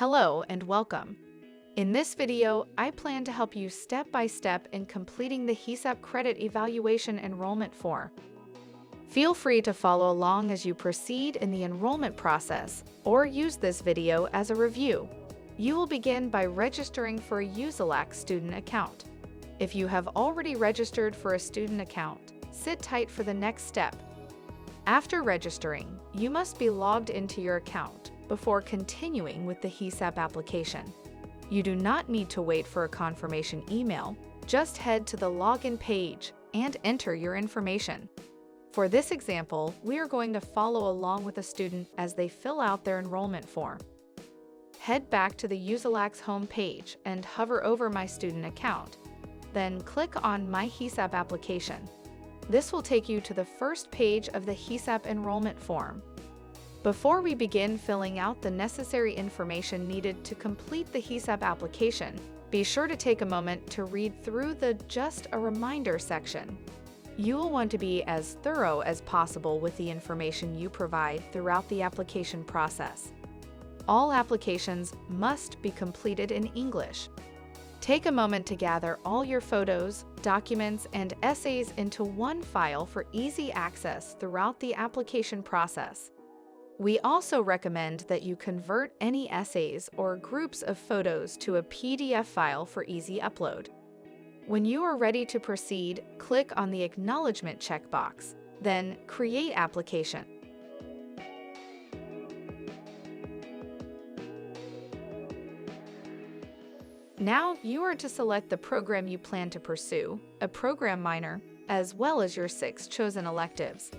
Hello and welcome. In this video, I plan to help you step by step in completing the HESEAP Credit Evaluation Enrollment form. Feel free to follow along as you proceed in the enrollment process or use this video as a review. You will begin by registering for a HESEAP student account. If you have already registered for a student account, sit tight for the next step. After registering, you must be logged into your account before continuing with the HESEAP application. You do not need to wait for a confirmation email. Just head to the login page and enter your information. For this example, we are going to follow along with a student as they fill out their enrollment form. Head back to the HESEAP's home page and hover over My Student Account. Then click on My HESEAP Application. This will take you to the first page of the HESEAP enrollment form. Before we begin filling out the necessary information needed to complete the HESEAP application, be sure to take a moment to read through the Just a Reminder section. You will want to be as thorough as possible with the information you provide throughout the application process. All applications must be completed in English. Take a moment to gather all your photos, documents, and essays into one file for easy access throughout the application process. We also recommend that you convert any essays or groups of photos to a PDF file for easy upload. When you are ready to proceed, click on the Acknowledgement checkbox, then Create Application. Now you are to select the program you plan to pursue, a program minor, as well as your 6 chosen electives.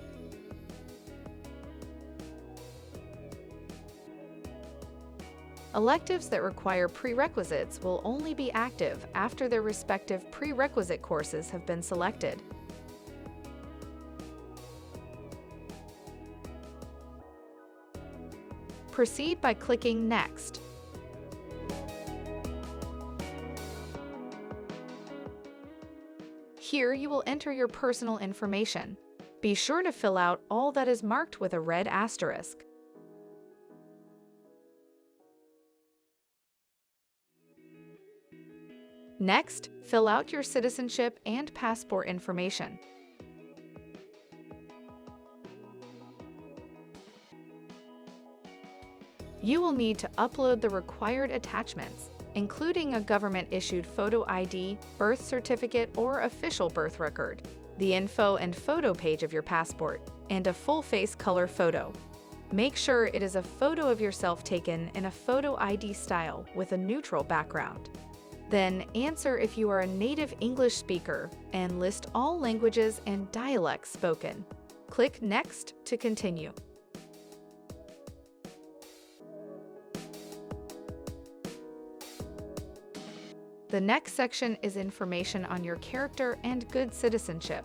Electives that require prerequisites will only be active after their respective prerequisite courses have been selected. Proceed by clicking Next. Here you will enter your personal information. Be sure to fill out all that is marked with a red asterisk. Next, fill out your citizenship and passport information. You will need to upload the required attachments, including a government-issued photo ID, birth certificate, or official birth record, the info and photo page of your passport, and a full-face color photo. Make sure it is a photo of yourself taken in a photo ID style with a neutral background. Then answer if you are a native English speaker and list all languages and dialects spoken. Click Next to continue. The next section is information on your character and good citizenship.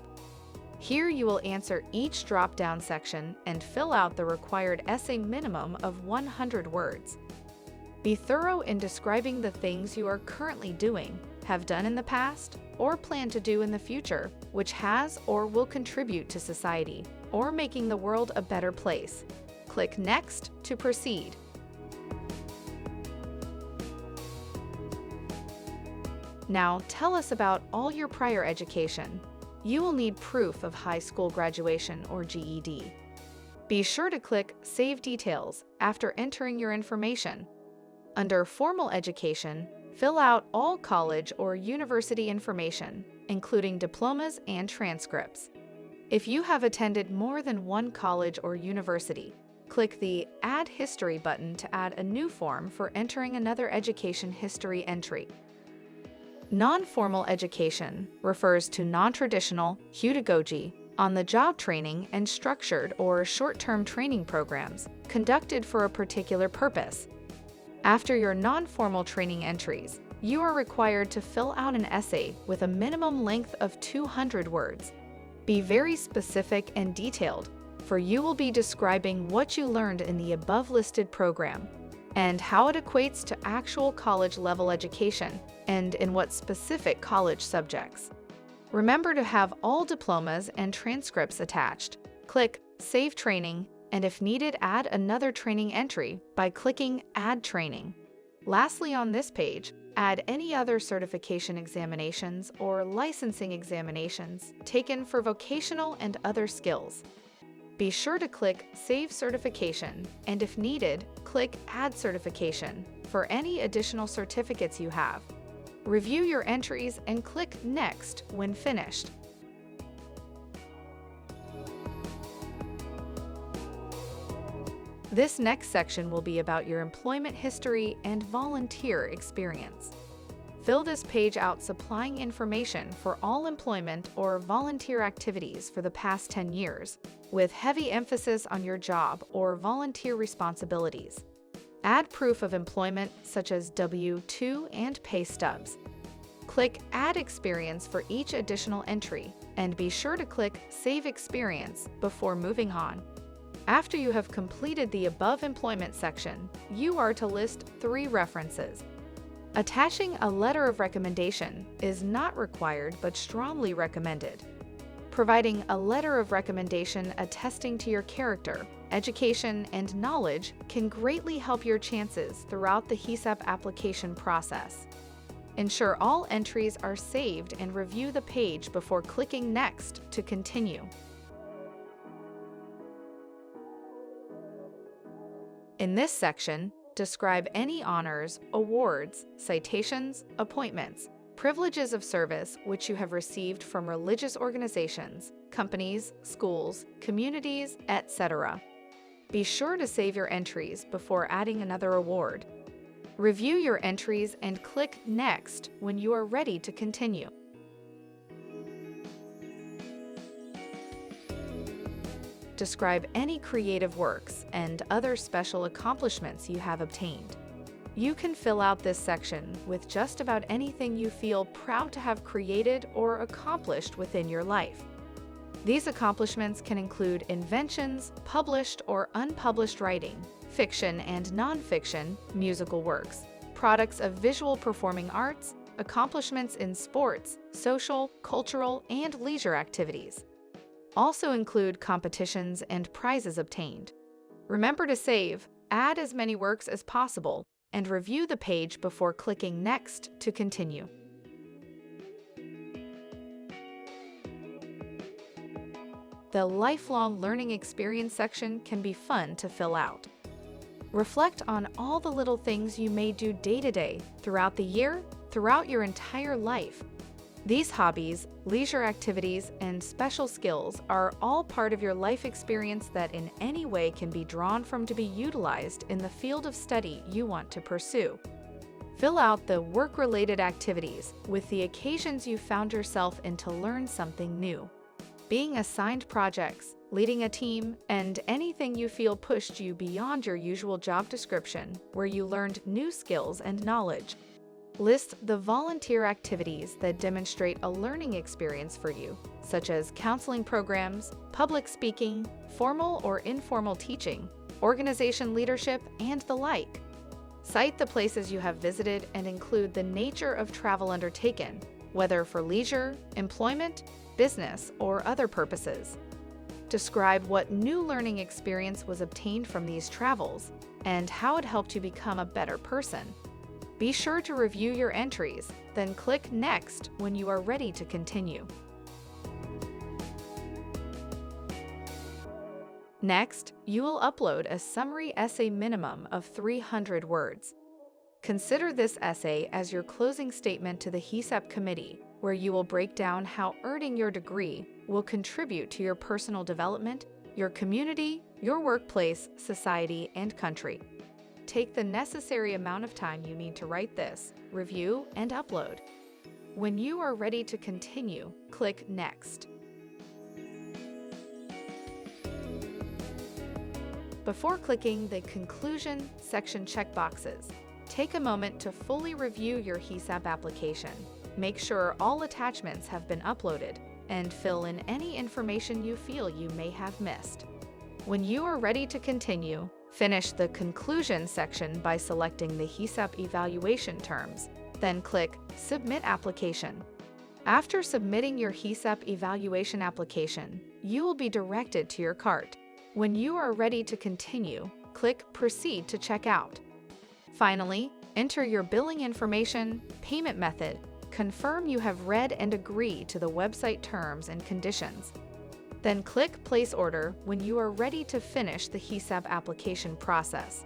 Here you will answer each drop-down section and fill out the required essay minimum of 100 words. Be thorough in describing the things you are currently doing, have done in the past, or plan to do in the future, which has or will contribute to society, or making the world a better place. Click Next to proceed. Now tell us about all your prior education. You will need proof of high school graduation or GED. Be sure to click Save Details after entering your information. Under Formal Education, fill out all college or university information, including diplomas and transcripts. If you have attended more than one college or university, click the Add History button to add a new form for entering another education history entry. Non-formal education refers to non-traditional, pedagogy, on-the-job training and structured or short-term training programs conducted for a particular purpose. After your non-formal training entries, you are required to fill out an essay with a minimum length of 200 words. Be very specific and detailed, for you will be describing what you learned in the above-listed program and how it equates to actual college-level education and in what specific college subjects. Remember to have all diplomas and transcripts attached. Click Save Training and if needed, add another training entry by clicking Add Training. Lastly, on this page, add any other certification examinations or licensing examinations taken for vocational and other skills. Be sure to click Save Certification, and if needed, click Add Certification for any additional certificates you have. Review your entries and click Next when finished. This next section will be about your employment history and volunteer experience. Fill this page out supplying information for all employment or volunteer activities for the past 10 years, with heavy emphasis on your job or volunteer responsibilities. Add proof of employment such as W-2 and pay stubs. Click Add Experience for each additional entry, and be sure to click Save Experience before moving on. After you have completed the above employment section, you are to list 3 references. Attaching a letter of recommendation is not required but strongly recommended. Providing a letter of recommendation attesting to your character, education, and knowledge can greatly help your chances throughout the HESEAP application process. Ensure all entries are saved and review the page before clicking Next to continue. In this section, describe any honors, awards, citations, appointments, privileges of service which you have received from religious organizations, companies, schools, communities, etc. Be sure to save your entries before adding another award. Review your entries and click Next when you are ready to continue. Describe any creative works and other special accomplishments you have obtained. You can fill out this section with just about anything you feel proud to have created or accomplished within your life. These accomplishments can include inventions, published or unpublished writing, fiction and nonfiction, musical works, products of visual performing arts, accomplishments in sports, social, cultural, and leisure activities. Also include competitions and prizes obtained. Remember to save, add as many works as possible, and review the page before clicking Next to continue. The lifelong learning experience section can be fun to fill out. Reflect on all the little things you may do day to day, throughout the year, throughout your entire life. These hobbies, leisure activities, and special skills are all part of your life experience that in any way can be drawn from to be utilized in the field of study you want to pursue. Fill out the work-related activities with the occasions you found yourself in to learn something new. Being assigned projects, leading a team, and anything you feel pushed you beyond your usual job description where you learned new skills and knowledge. List the volunteer activities that demonstrate a learning experience for you, such as counseling programs, public speaking, formal or informal teaching, organization leadership, and the like. Cite the places you have visited and include the nature of travel undertaken, whether for leisure, employment, business, or other purposes. Describe what new learning experience was obtained from these travels and how it helped you become a better person. Be sure to review your entries, then click Next when you are ready to continue. Next, you will upload a summary essay minimum of 300 words. Consider this essay as your closing statement to the HESEAP committee, where you will break down how earning your degree will contribute to your personal development, your community, your workplace, society, and country. Take the necessary amount of time you need to write this, review, and upload. When you are ready to continue, click Next. Before clicking the Conclusion section checkboxes, take a moment to fully review your HESEAP application. Make sure all attachments have been uploaded, and fill in any information you feel you may have missed. When you are ready to continue, finish the Conclusion section by selecting the HESEAP evaluation terms, then click Submit Application. After submitting your HESEAP evaluation application, you will be directed to your cart. When you are ready to continue, click Proceed to check out. Finally, Enter your billing information, payment method, confirm you have read and agree to the website terms and conditions. Then click Place Order when you are ready to finish the HESEAP application process.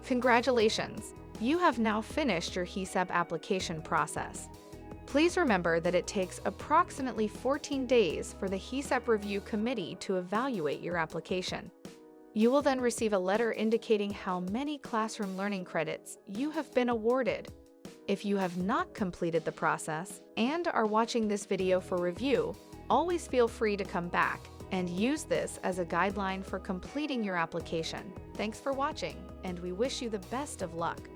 Congratulations! You have now finished your HESEAP application process. Please remember that it takes approximately 14 days for the HESEAP Review Committee to evaluate your application. You will then receive a letter indicating how many classroom learning credits you have been awarded. If you have not completed the process and are watching this video for review, always feel free to come back and use this as a guideline for completing your application. Thanks for watching, and we wish you the best of luck.